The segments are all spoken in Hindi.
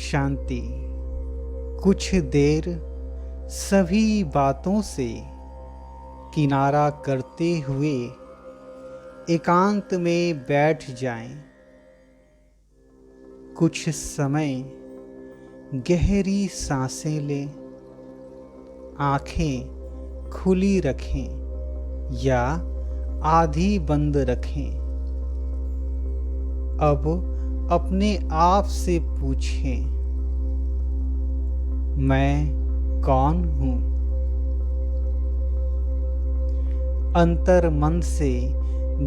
शांति। कुछ देर सभी बातों से किनारा करते हुए एकांत में बैठ जाएं। कुछ समय गहरी सांसें लें, आंखें खुली रखें या आधी बंद रखें। अब अपने आप से पूछें, मैं कौन हूँ? अंतर मन से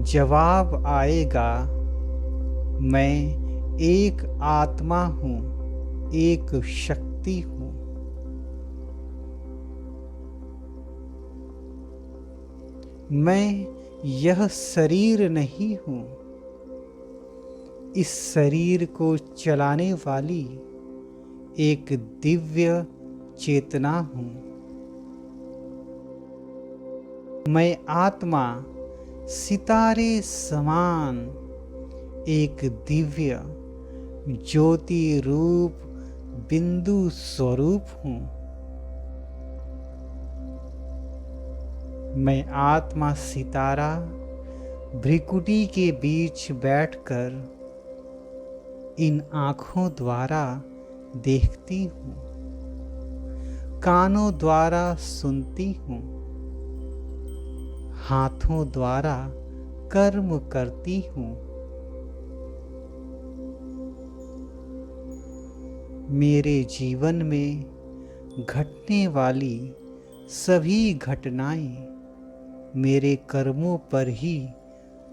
जवाब आएगा, मैं एक आत्मा हूँ, एक शक्ति हूँ। मैं यह शरीर नहीं हूँ, इस शरीर को चलाने वाली एक दिव्य चेतना हूँ। मैं आत्मा सितारे समान एक दिव्य ज्योति रूप बिंदु स्वरूप हूँ। मैं आत्मा सितारा भ्रिकुटी के बीच बैठकर इन आँखों द्वारा देखती हूँ, कानों द्वारा सुनती हूँ, हाथों द्वारा कर्म करती हूँ। मेरे जीवन में घटने वाली सभी घटनाएं मेरे कर्मों पर ही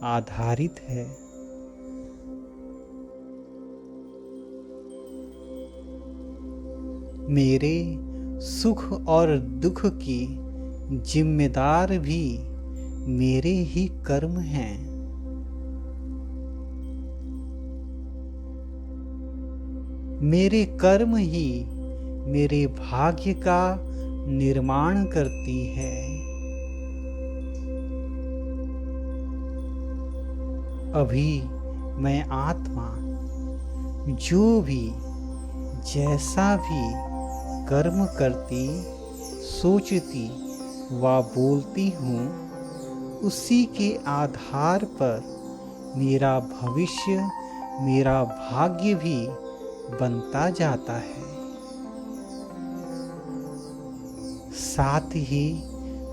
आधारित है। मेरे सुख और दुख की जिम्मेदार भी मेरे ही कर्म हैं। मेरे कर्म ही मेरे भाग्य का निर्माण करती है। अभी मैं आत्मा जो भी जैसा भी कर्म करती, सोचती व बोलती हूँ, उसी के आधार पर मेरा भविष्य, मेरा भाग्य भी बनता जाता है। साथ ही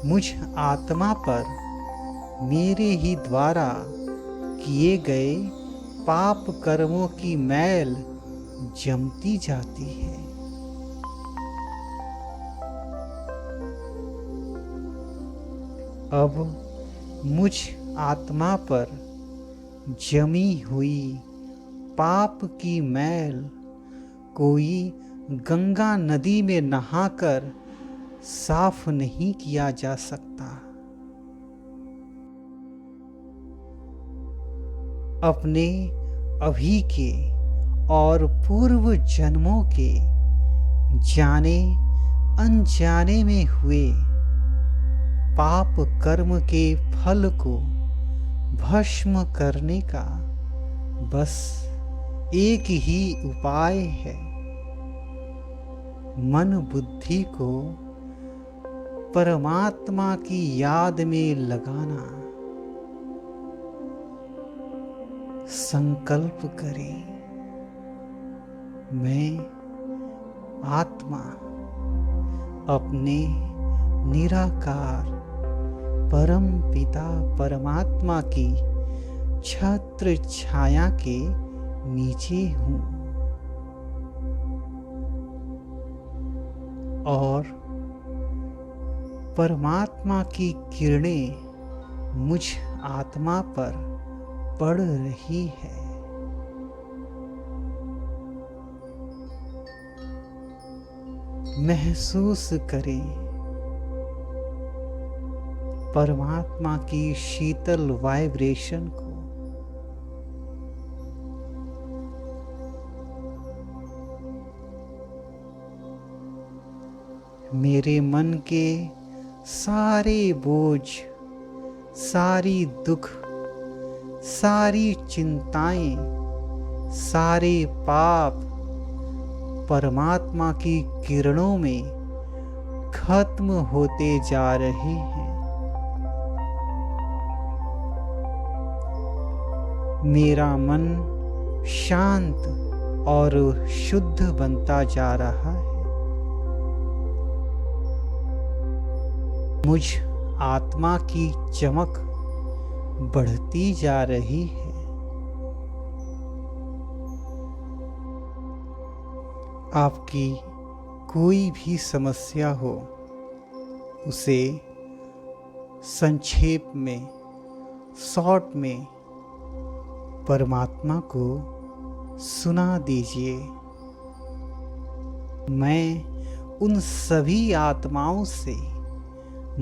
मुझ आत्मा पर मेरे ही द्वारा किए गए पाप कर्मों की मैल जमती जाती है। अब मुझ आत्मा पर जमी हुई पाप की मैल कोई गंगा नदी में नहाकर साफ नहीं किया जा सकता। अपने अभी के और पूर्व जन्मों के जाने अनजाने में हुए पाप कर्म के फल को भस्म करने का बस एक ही उपाय है, मन बुद्धि को परमात्मा की याद में लगाना। संकल्प करें, मैं आत्मा अपने निराकार परम पिता परमात्मा की छत्र छाया के नीचे हूँ और परमात्मा की किरणें मुझ आत्मा पर पड़ रही है। महसूस करें परमात्मा की शीतल वाइब्रेशन को। मेरे मन के सारे बोझ, सारी दुख, सारी चिंताएं, सारे पाप परमात्मा की किरणों में खत्म होते जा रहे हैं। मेरा मन शांत और शुद्ध बनता जा रहा है। मुझ आत्मा की चमक बढ़ती जा रही है। आपकी कोई भी समस्या हो, उसे संक्षेप में, शॉर्ट में परमात्मा को सुना दीजिए। मैं उन सभी आत्माओं से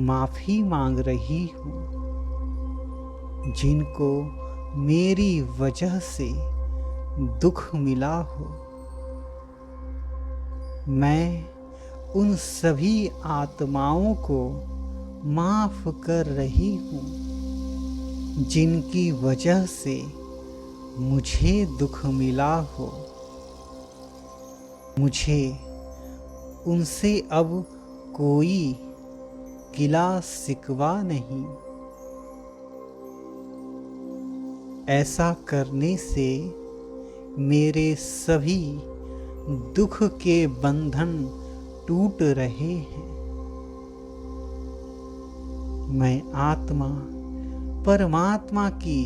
माफ़ी मांग रही हूँ जिनको मेरी वजह से दुख मिला हो। मैं उन सभी आत्माओं को माफ़ कर रही हूँ जिनकी वजह से मुझे दुख मिला हो। मुझे उनसे अब कोई गिला शिकवा नहीं। ऐसा करने से मेरे सभी दुख के बंधन टूट रहे हैं। मैं आत्मा परमात्मा की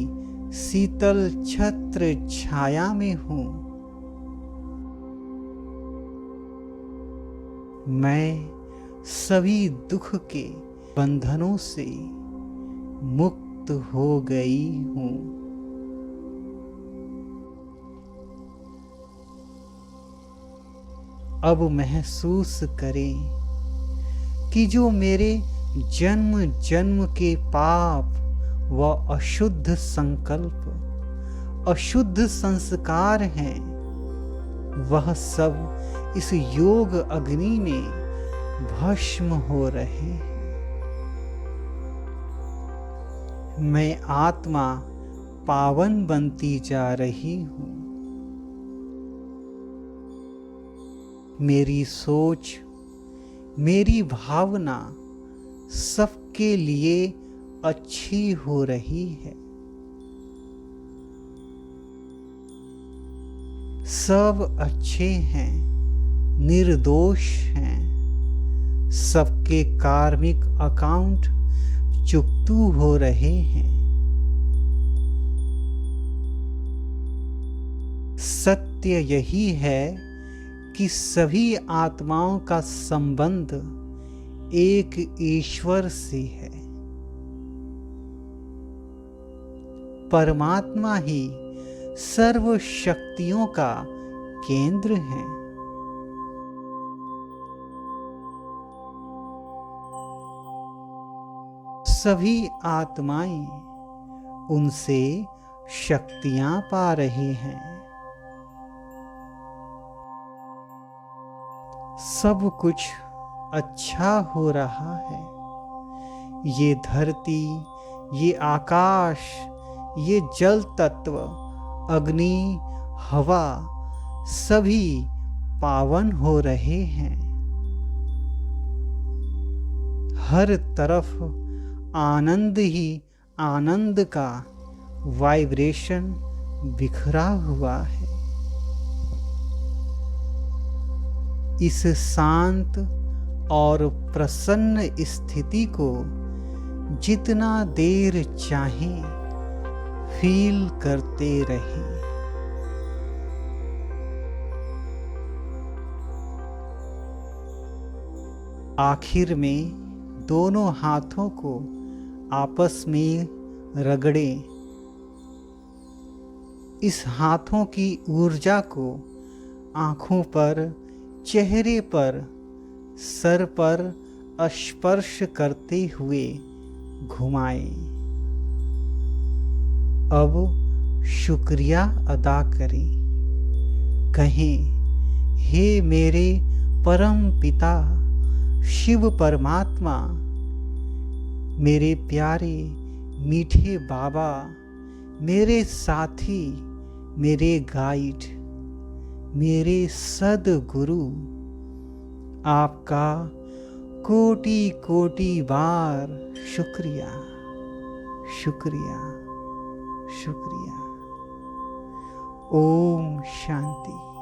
शीतल छत्र छाया में हूँ। मैं सभी दुख के बंधनों से मुक्त हो गई हूँ। अब महसूस करें कि जो मेरे जन्म जन्म के पाप व अशुद्ध संकल्प, अशुद्ध संस्कार हैं, वह सब इस योग अग्नि में भस्म हो रहे हैं। मैं आत्मा पावन बनती जा रही हूँ। मेरी सोच, मेरी भावना सबके लिए अच्छी हो रही है। सब अच्छे हैं, निर्दोष हैं। सबके कार्मिक अकाउंट चुकतू हो रहे हैं। सत्य यही है कि सभी आत्माओं का संबंध एक ईश्वर से है। परमात्मा ही सर्व शक्तियों का केंद्र है। सभी आत्माएं उनसे शक्तियां पा रहे हैं। सब कुछ अच्छा हो रहा है। ये धरती, ये आकाश, ये जल तत्व, अग्नि, हवा सभी पावन हो रहे हैं। हर तरफ आनंद ही आनंद का वाइब्रेशन बिखरा हुआ है। इस शांत और प्रसन्न स्थिति को जितना देर चाहे फील करते रहें। आखिर में दोनों हाथों को आपस में रगड़ें। इस हाथों की ऊर्जा को आँखों पर, चेहरे पर, सर पर स्पर्श करते हुए घुमाएं। अब शुक्रिया अदा करें। कहें, हे मेरे परम पिता शिव परमात्मा, मेरे प्यारे मीठे बाबा, मेरे साथी, मेरे गाइड, मेरे सद्गुरु, आपका कोटि कोटि बार शुक्रिया, शुक्रिया, शुक्रिया। ओम शांति।